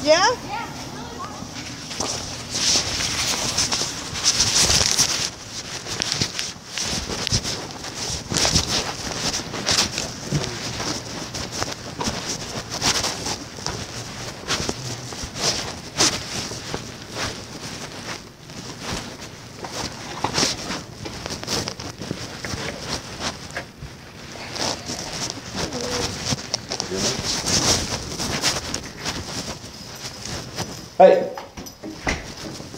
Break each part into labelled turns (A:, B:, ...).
A: Yeah?
B: Hey,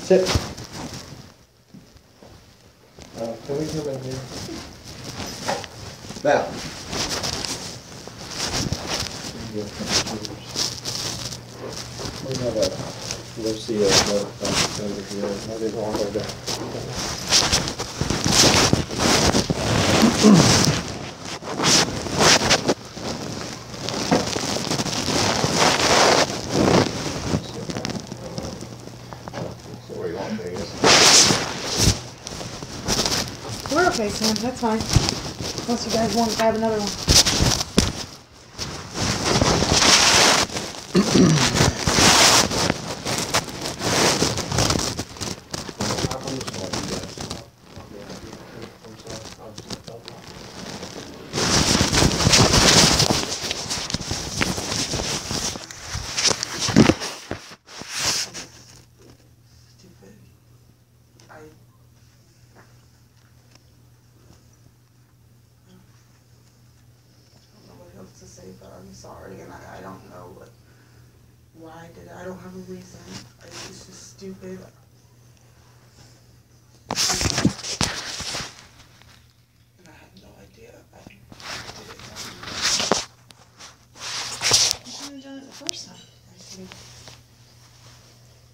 B: sit. Can we come in here? Now. We have a, let's see, over here. Maybe go on over there.
A: We're okay, Sam. That's fine. Unless you guys want to grab another one.
C: To say, but I'm sorry, and I don't know why I did it. I don't have a reason. It's just stupid. And I had no idea I did it.
A: You shouldn't have done it the first time.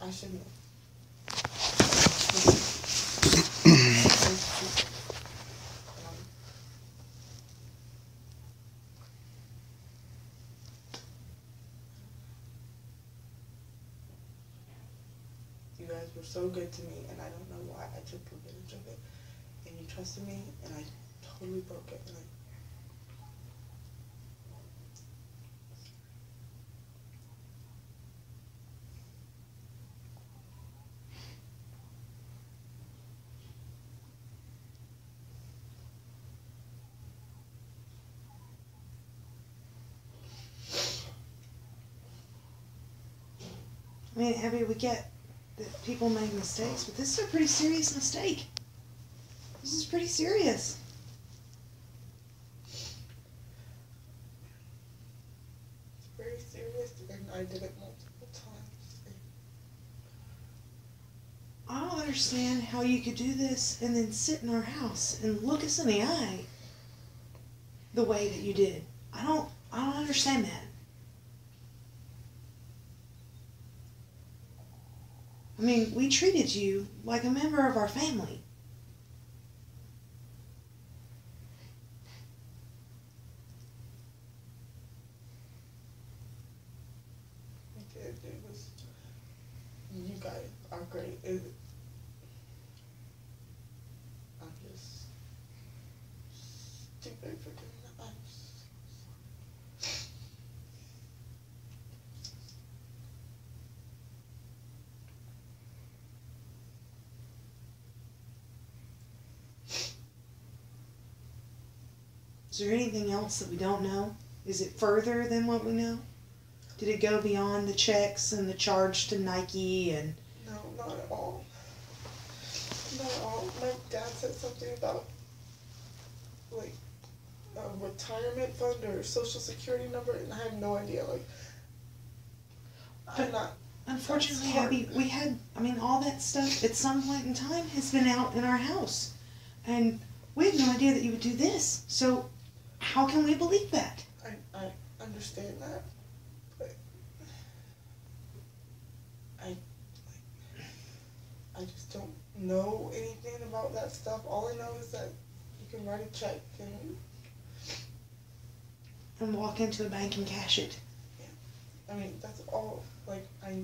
C: I shouldn't have. You guys were so good to me, and I don't know why I took advantage of it. And you trusted me, and I totally broke it. And
A: I mean, Abby, we get that people make mistakes, but this is a pretty serious mistake. This is pretty serious.
C: It's very serious, and I did it multiple times.
A: I don't understand how you could do this and then sit in our house and look us in the eye the way that you did. I don't understand that. I mean, we treated you like a member of our family.
C: It was, you guys are great. I'm just stupid for doing that.
A: Is there anything else that we don't know? Is it further than what we know? Did it go beyond the checks and the charge to Nike and...
C: No, not at all. Not at all. My dad said something about, like, a retirement fund or a social security number, and I have no idea. Like, I'm not...
A: Unfortunately, Abby, we had, I mean, all that stuff at some point in time has been out in our house. And we had no idea that you would do this. So, how can we believe that?
C: I understand that, but I just don't know anything about that stuff. All I know is that you can write a check
A: and walk into a bank and cash it.
C: Yeah. I mean, that's all. Like, I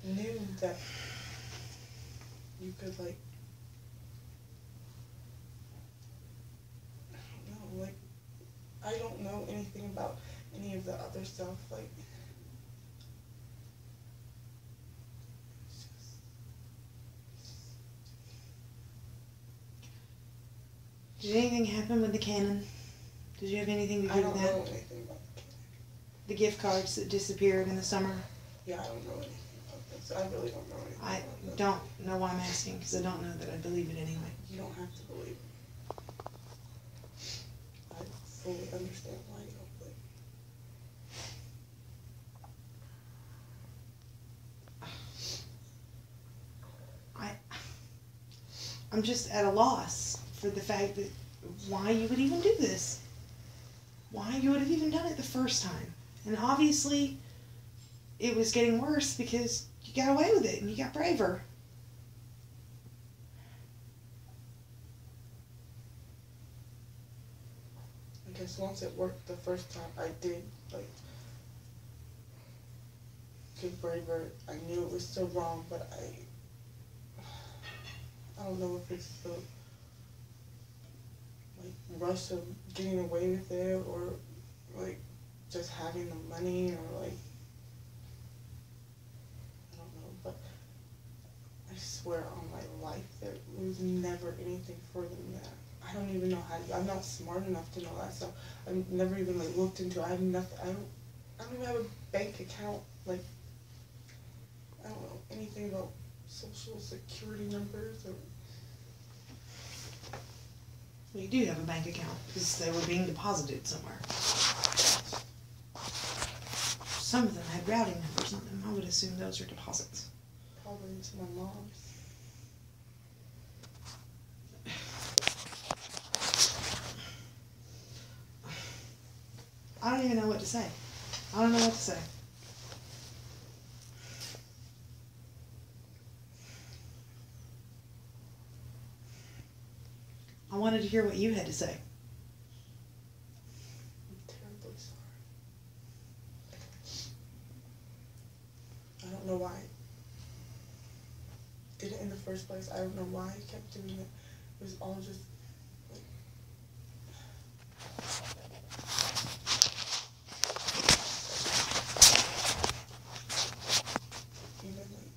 C: knew that you could, like, I don't know, like, I don't know anything about any of the other stuff, like,
A: Did anything happen with the cannon? Did you have anything to do
C: I
A: with
C: don't
A: that?
C: know anything about the cannon.
A: The gift cards that disappeared in the summer?
C: Yeah, I don't know anything about this. I really don't know anything
A: I
C: about this.
A: don't know why I'm asking, because I don't know that I believe it anyway.
C: You don't have to believe it. I fully understand why you don't believe
A: I'm just at a loss for the fact that why you would even do this. Why you would have even done it the first time. And obviously, it was getting worse because you got away with it and you got braver.
C: it. I guess once it worked the first time, I did, like, get braver. I knew it was still wrong, but I don't know if it's the, like, rush of getting away with it, or, like, just having the money, or, like, I don't know, but I swear on my life there was never anything further than that. I don't even know I'm not smart enough to know that stuff. I've never even, like, looked into it. I have nothing, I don't even have a bank account, like, I don't know anything about social security numbers, or...
A: Well, you do have a bank account because they were being deposited somewhere. Some of them had routing numbers on them. I would assume those are deposits.
C: Probably into my mom's.
A: I don't even know what to say. I don't know what to say. I wanted to hear what you had to say.
C: I'm terribly sorry. I don't know why I did it in the first place. I don't know why I kept doing it. It was all just, like... Even, like...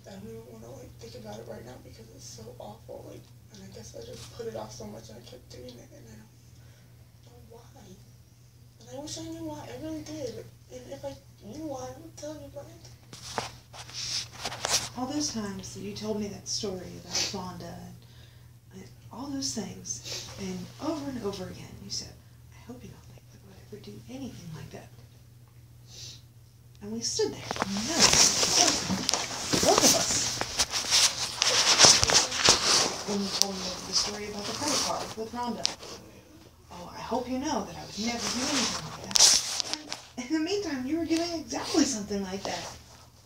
C: I don't even want to, like, think about it right now because it's so awful, like, and I guess I just put it off so much and I kept doing it, and I don't know why. And I wish I knew why, I really did. And if I knew why, I would tell you, but
A: All those times that you told me that story about Fonda and all those things, and over again, you said, I hope you don't think that I would ever do anything like that. And we stood there, both of us, when you told me the story about the credit card with Rhonda. Oh, I hope you know that I would never do anything like that. And in the meantime, you were doing exactly something like that.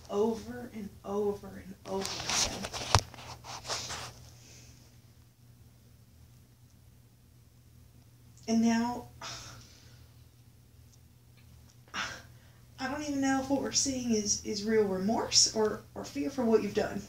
A: Over and over and over again. And now, I don't even know if what we're seeing is real remorse or fear for what you've done.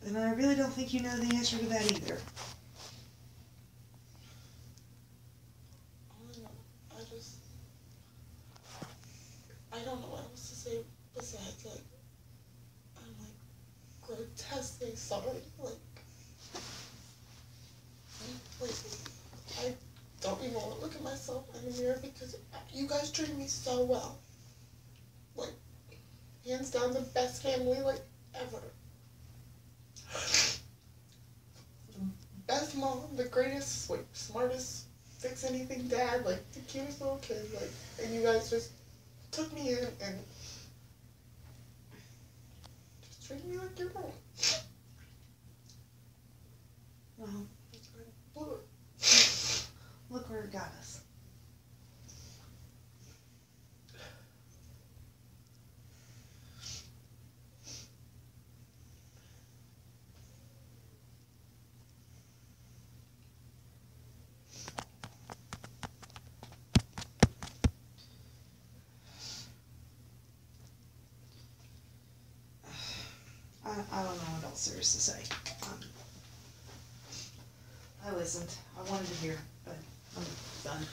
A: And I really don't think you know the answer to that either.
C: I don't know what else to say besides, like, I'm, like, grotesquely sorry, like, I don't even want to look at myself in the mirror because you guys treated me so well. Like, hands down the best family, like, ever. The best mom, the greatest, like, smartest, fix anything dad, like, the cutest little kid, like, and you guys just took me in and just treated me like your own.
A: Well,
C: Blew it.
A: look where it got us. I don't know what else officers to say. I listened. I wanted to hear, but I'm done.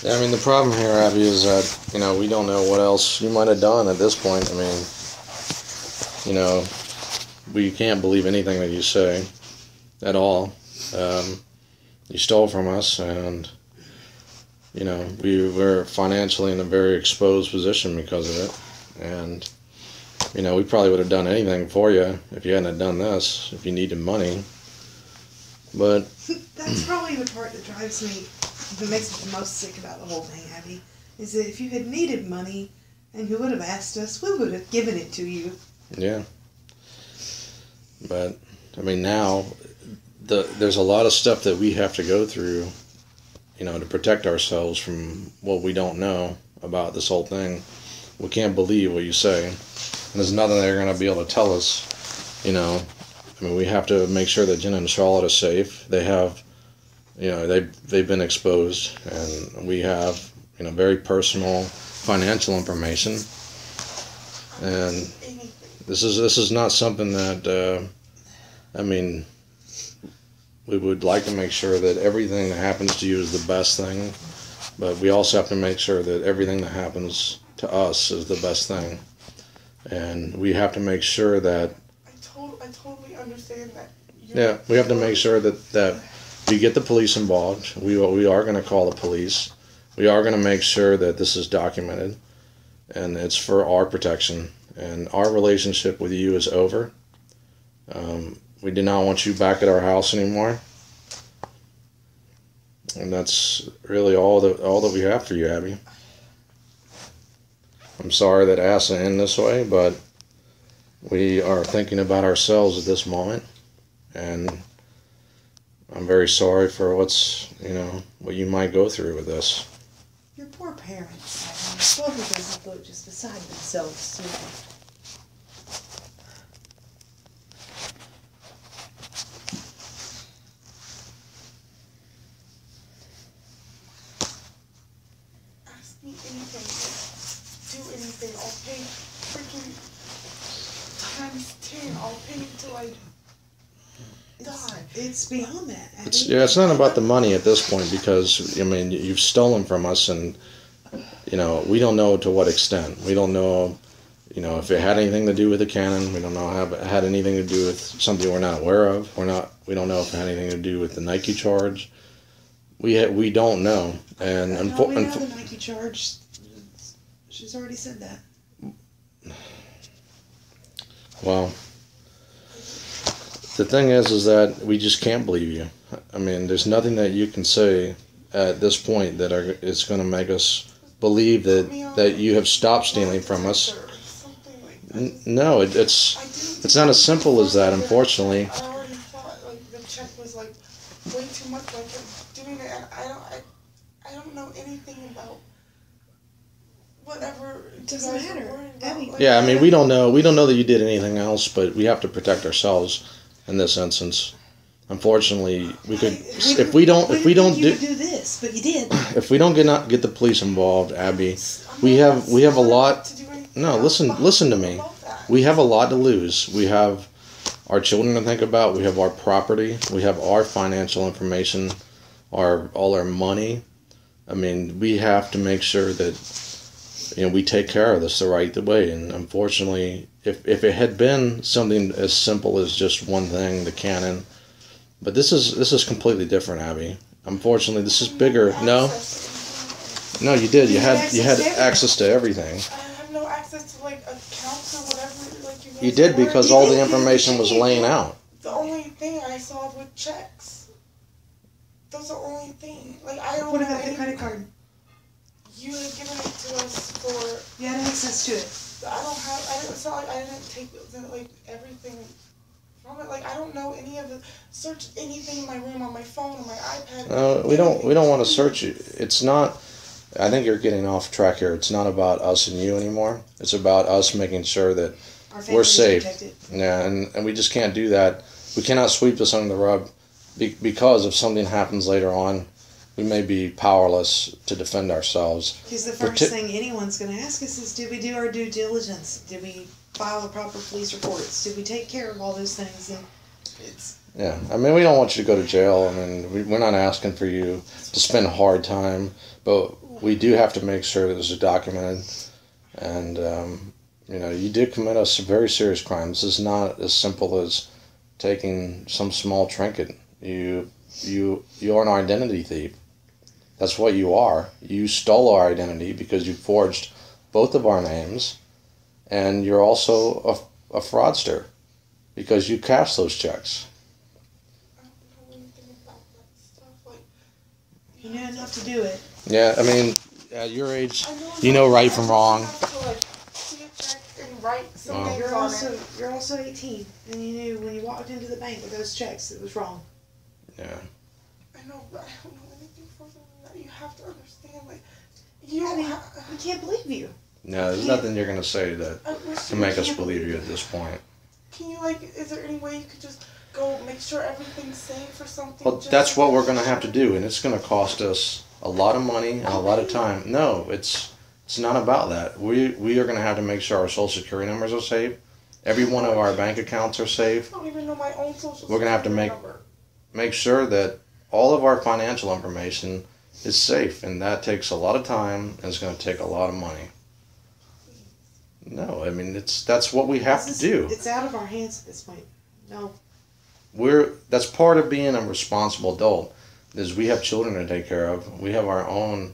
D: I mean, the problem here, Abby, is that, you know, we don't know what else you might have done at this point. I mean, you know, we can't believe anything that you say at all. You stole from us, and, you know, we were financially in a very exposed position because of it. And, you know, we probably would have done anything for you if you hadn't done this, if you needed money. But
A: that's probably the part that drives me, that makes me the most sick about the whole thing, Abby, is that if you had needed money and you would have asked us, we would have given it to you.
D: Yeah. But, I mean, now, there's a lot of stuff that we have to go through, you know, to protect ourselves from what we don't know about this whole thing. We can't believe what you say. And there's nothing they're going to be able to tell us, you know. I mean, we have to make sure that Jenna and Charlotte are safe. They have, you know, they've been exposed, and we have, you know, very personal financial information. And this is not something that, I mean, we would like to make sure that everything that happens to you is the best thing, but we also have to make sure that everything that happens to us is the best thing. And we have to make sure that
C: I totally understand that.
D: Yeah, we have to make sure that we get the police involved. We are going to call the police. We are going to make sure that this is documented, and it's for our protection. And our relationship with you is over. We do not want you back at our house anymore. And that's really all that we have for you, Abby. I'm sorry that it has to end this way, but we are thinking about ourselves at this moment, and I'm very sorry for what you might go through with this.
A: Your poor parents, both of them just beside themselves, too.
C: Ask me anything, do anything, I'll pay freaking times 10, I'll pay till I die.
A: It's beyond that.
D: It's not about the money at this point, because, I mean, you've stolen from us, and, you know, we don't know to what extent. We don't know, you know, if it had anything to do with the cannon. We don't know if it had anything to do with something we're not aware of. We don't know if it had anything to do with the Nike charge. We don't know. And
A: we know the Nike charge. She's already said that.
D: Well, the thing is that we just can't believe you. I mean, there's nothing that you can say at this point that is going to make us believe that you have stopped stealing from us. No, it's not as simple as that, unfortunately.
C: I already thought like the check was like way too much. Like doing it, and I don't know anything about whatever.
A: It doesn't matter.
D: Yeah, I mean, we don't know that you did anything else, but we have to protect ourselves in this instance. Unfortunately, we could if we don't do
A: this, but you did.
D: If we don't get the police involved, Abby, we have a lot. No, listen to me. We have a lot to lose. We have our children to think about. We have our property. We have our financial information, all our money. I mean, we have to make sure that, you know, we take care of this the right way. And unfortunately, if it had been something as simple as just one thing, the cannon, but this is completely different, Abby. Unfortunately, this is bigger. No, you did. You had access to everything.
C: I have no access to like accounts or whatever. Like
D: you did, because all the information was laying out.
C: The only thing I saw were checks. That's the only thing. Like I don't.
A: What about the credit card?
C: You had given it to us for.
A: You had access to it.
C: It's not like I didn't take like everything from it. Like I don't know any of the. Search anything in my room on my phone on my iPad.
D: We don't want to search it. It's not. I think you're getting off track here. It's not about us and you anymore. It's about us making sure that we're safe. Yeah, and we just can't do that. We cannot sweep this under the rug, because if something happens later on, we may be powerless to defend ourselves.
A: Because the first thing anyone's going to ask us is, did we do our due diligence? Did we file the proper police reports, if we take care of all those things, then it's...
D: Yeah, I mean, we don't want you to go to jail. I mean, we're not asking for you to spend hard time, but we do have to make sure that this is documented. And, you know, you did commit a very serious crime. This is not as simple as taking some small trinket. You're an identity thief. That's what you are. You stole our identity because you forged both of our names, and you're also a fraudster because you cashed those checks.
C: I don't know anything about that stuff. Like,
A: You know enough to do it.
D: Yeah, I mean, at your age,
C: I know
D: you know right from wrong.
C: I have to, like, see a check and write some
D: Wow.
C: things
A: You're
C: on it.
A: also 18, and you knew when you walked into the bank with those checks, it was wrong.
D: Yeah.
C: I know, but I don't know anything further than that. You have to understand, like, you
A: I
C: don't
A: mean,
C: have...
A: we can't believe you.
D: No, there's nothing you're going to say that
C: I wish
D: to
C: you
D: make us
A: can't
D: believe you
A: believe
D: at this point.
C: Can you, like, is there any way you could just go make sure everything's safe or something?
D: Well,
C: just
D: that's what
C: make
D: we're going to have to
C: sure?
D: do, and it's going to cost us a lot of money and a lot of time. No, it's not about that. We are going to have to make sure our social security numbers are safe. Every one of our bank accounts are safe.
C: I don't even know my own social
D: We're gonna have to
C: security
D: make-
C: number.
D: Make sure that all of our financial information is safe, and that takes a lot of time and it's going to take a lot of money. No, I mean that's what we have to do.
A: It's out of our hands at this point. No.
D: That's part of being a responsible adult. Is we have children to take care of. We have our own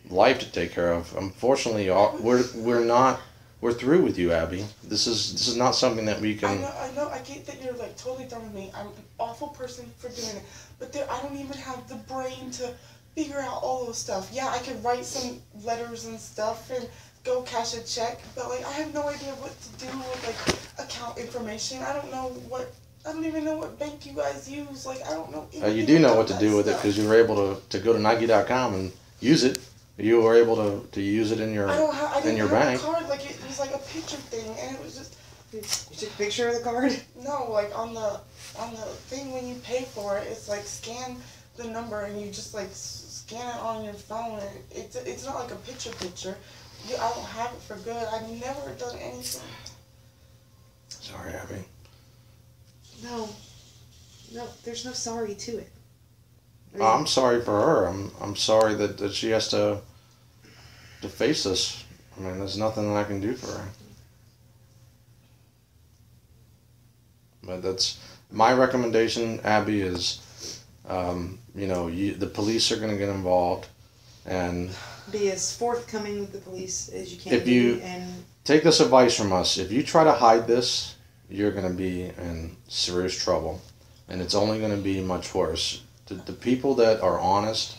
D: life to take care of. Unfortunately, we're through with you, Abby. This is not something that we can.
C: I know. I get that you're like totally done with me. I'm an awful person for doing it, but I don't even have the brain to figure out all those stuff. Yeah, I could write some letters and stuff and go cash a check, but like I have no idea what to do with like account information. I don't even know what bank you guys use. Like I don't know.
D: You do know
C: about
D: what to
C: that
D: do with it
C: stuff.
D: because you were able to go to Nike.com and use it. You were able to use it in your
C: I didn't
D: your
C: have
D: bank.
C: a card. Like it was like a picture thing, and it was just
A: You took a picture of the card?
C: no. Like on the thing when you pay for it, it's like scan the number and you just like scan it on your phone. And it's not like a picture. I don't have it for good. I've never done anything.
D: Sorry, Abby.
A: No. No, there's no sorry to it. I
D: Oh, I'm sorry for her. I'm sorry that she has to face this. I mean, there's nothing that I can do for her. But that's my recommendation, Abby. Is the police are going to get involved, and
A: be as forthcoming with the police as you can
D: If
A: be,
D: you-
A: and
D: take this advice from us. If you try to hide this, you're going to be in serious trouble, and it's only going to be much worse. The people that are honest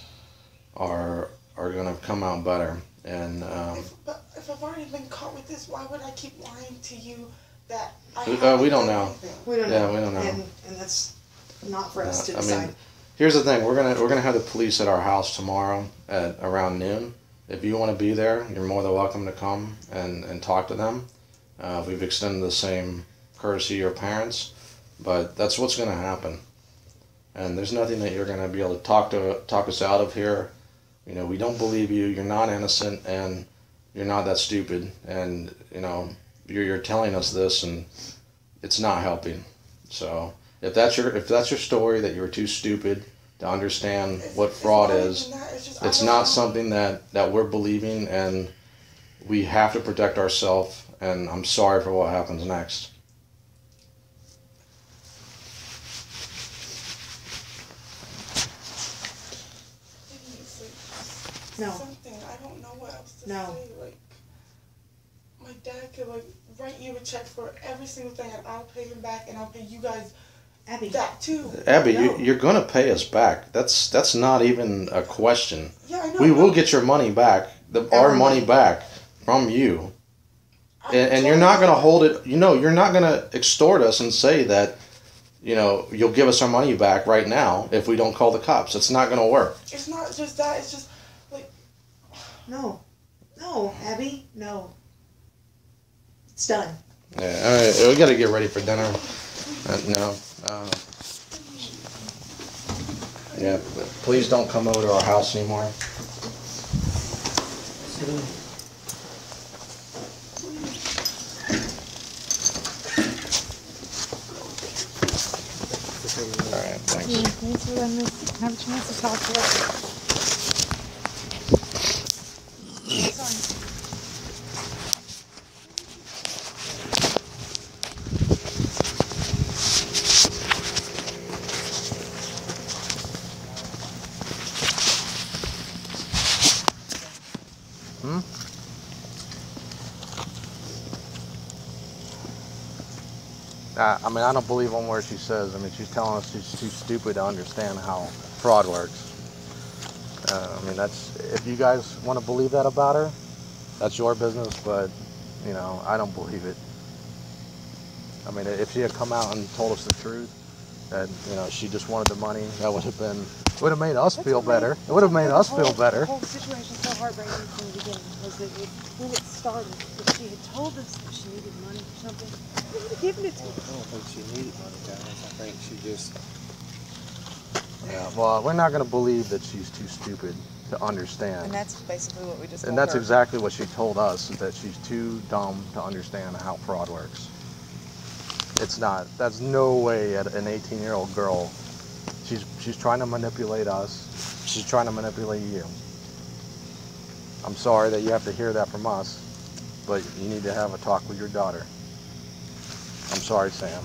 D: are going to come out better. And
C: If I've already been caught with this, why would I keep lying to you that I
D: We
C: haven't
D: don't
C: done
D: know.
C: anything?
A: we don't
D: Yeah,
A: know.
D: we don't know.
A: And that's not for us to
D: I mean,
A: decide.
D: here's the thing: we're gonna have the police at our house tomorrow at around noon. If you want to be there, you're more than welcome to come and talk to them. We've extended the same courtesy to your parents, but that's what's going to happen. And there's nothing that you're going to be able to talk us out of here. You know, we don't believe you. You're not innocent, and you're not that stupid. And you know, you're telling us this, and it's not helping. So if that's your story, that you're too stupid to understand what fraud
C: not
D: is,
C: even that, just, I
D: it's
C: don't
D: not
C: know.
D: something that we're believing, and we have to protect ourselves. And I'm sorry for what happens next.
C: It's like
A: No.
C: something. I don't know what else to
A: No.
C: say. Like, my dad could like write you a check for every single thing, and I'll pay him back, and I'll pay you guys
A: Abby,
C: that too.
D: Abby,
A: No.
D: you're going to pay us back. That's not even a question.
C: Yeah, I know.
D: We will
C: I'm-
D: get your money back, our money back from you.
C: I'm
D: And you're not going to hold it, you're not going to extort us and say that, you'll give us our money back right now if we don't call the cops. It's not going to work.
C: It's not just that. It's just like
A: no. No, Abby, no. It's done.
D: Yeah, all right, we got to get ready for dinner. No. Yeah, but please don't come over to our house anymore.
A: Yeah, thanks for letting us have a chance to talk to us. Sorry.
D: I mean, I don't believe one word she says. I mean, she's telling us she's too stupid to understand how fraud works. I mean, if you guys want to believe that about her, that's your business, but, you know, I don't believe it. I mean, if she had come out and told us the truth, that, you know, she just wanted the money, that would have made us feel better. It would have made us feel better.
A: The whole situation so heartbreaking from the beginning was that when it started, if she had told us that she needed money for something, we would have given it to her.
B: I don't think she needed money, guys. I think she just...
D: Yeah, well, we're not going to believe that she's too stupid to understand.
A: And that's basically what we just told
D: And that's
A: her.
D: exactly what she told us, is that she's too dumb to understand how fraud works. It's not. That's no way an 18-year-old girl. She's trying to manipulate us. She's trying to manipulate you. I'm sorry that you have to hear that from us, but you need to have a talk with your daughter. I'm sorry, Sam.